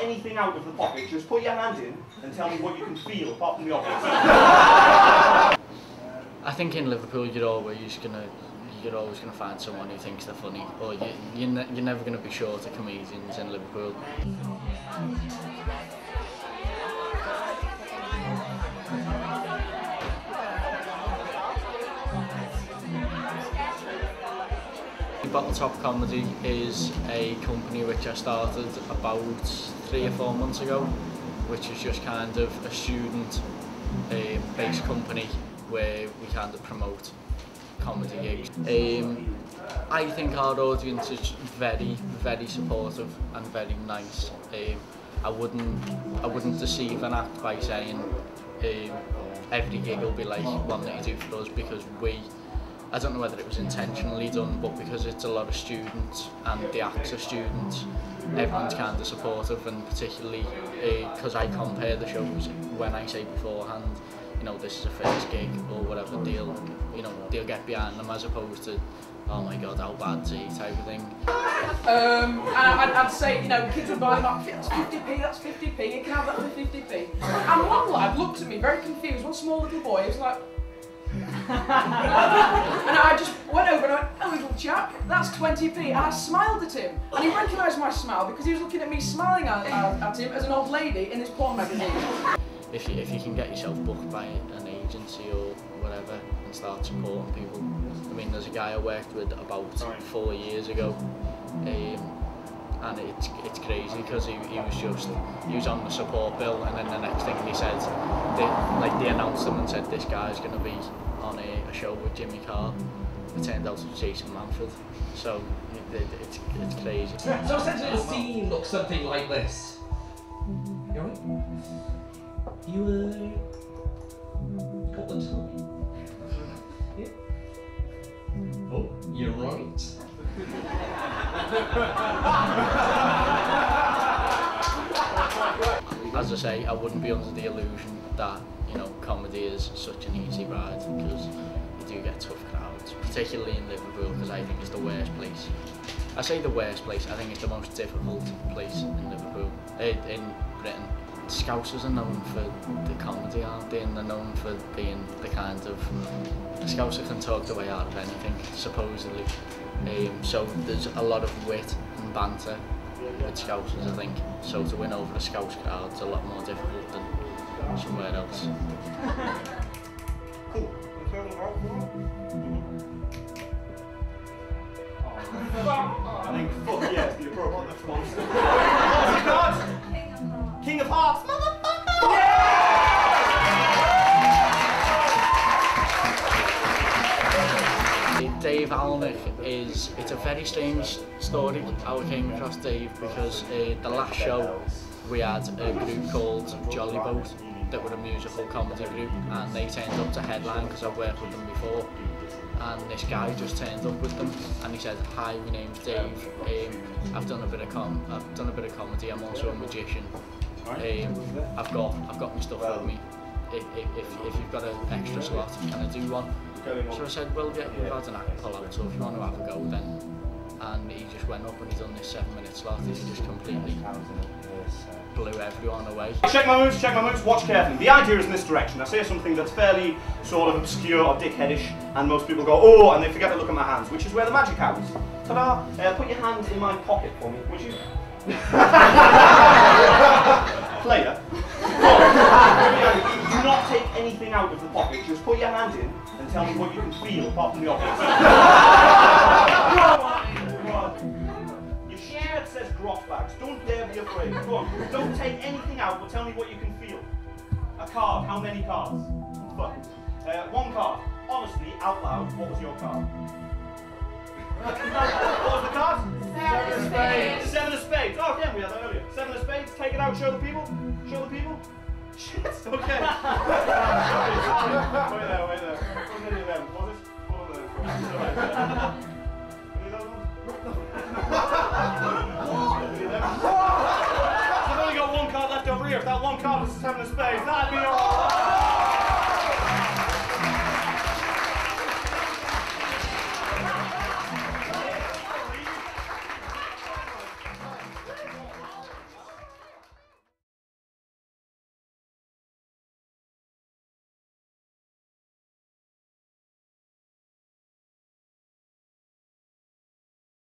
anything out of the pocket, just put your hand in and tell me what you can feel apart from the obvious. I think in Liverpool you're always gonna find someone who thinks they're funny, or you're never gonna be short of comedians in Liverpool. Bottle Top Comedy is a company which I started about 3 or 4 months ago, which is just kind of a student-based company where we kind of promote comedy gigs. I think our audience is very, very supportive and very nice. I wouldn't deceive an act by saying every gig will be like one that you do for us, because I don't know whether it was intentionally done, but because it's a lot of students and the acts are students, everyone's kind of supportive, and particularly because I compare the shows when I say beforehand, you know, this is a first gig or whatever, they'll get behind them, as opposed to, oh my god, how bad's he type of thing. And I'd say, you know, kids would buy them up, that's 50p, that's 50p, you can have that for 50p. And one lad looked at me very confused, one small little boy, he was like, and I just went over and I went, oh little chap, that's 20p, and I smiled at him, and he recognised my smile because he was looking at me smiling at him as an old lady in his porn magazine. If you can get yourself booked by an agency or whatever and start supporting people, I mean, there's a guy I worked with about 4 years ago, and it's crazy because he was on the support bill, and then the next thing he said, they announced him and said this guy's going to be on a show with Jimmy Carr. It turned out it was Jason Manford, so it's crazy. So essentially the scene looks something like this. You alright? You got the time? Yeah? Oh, you're right. As I say, I wouldn't be under the illusion that, you know, comedy is such an easy ride, because you do get tough crowds, particularly in Liverpool, because I think it's the worst place. I say the worst place, I think it's the most difficult place in Liverpool, in Britain. Scousers are known for the comedy, aren't they? And they're known for being the kind of... The Scouser can talk their way out of anything, supposedly. So there's a lot of wit and banter with Scousers, I think. So to win over a Scouse crowd is a lot more difficult than somewhere else. Cool. I think fuck yeah is the appropriate response. King of Hearts, motherfucker! Yeah! Dave Alnick it's a very strange story how I came across Dave, because the last show we had a group called Jolly Boat that were a musical comedy group, and they turned up to headline because I've worked with them before. And this guy just turned up with them, and he said, "Hi, my name's Dave. I've done a bit of comedy. I'm also a magician. I've got my stuff with me. If you've got an extra slot, can I do one?" So I said, "Well, yeah, we've had an act pull out, so if you want to have a go, then." And he just went up and he done this 7-minute slot. He just completely blew everyone away. Check my moves, watch carefully. The idea is in this direction. I say something that's fairly sort of obscure or dickheadish, and most people go, "Oh," and they forget to look at my hands, which is where the magic happens. Ta-da! Put your hands in my pocket for me, would you? Player. Do not take anything out of the pocket, just put your hand in and tell me what you can feel apart from the obvious. Your shirt says grot bags, don't dare be afraid. Go on, don't take anything out, but tell me what you can feel. A card, how many cards? Fuck. One card. Honestly, out loud, what was your card? What was the card? 7 of spades. 7 of spades. Oh, again, we had that earlier. 7 of spades. Take it out. Show the people. Show the people. Shit. Okay.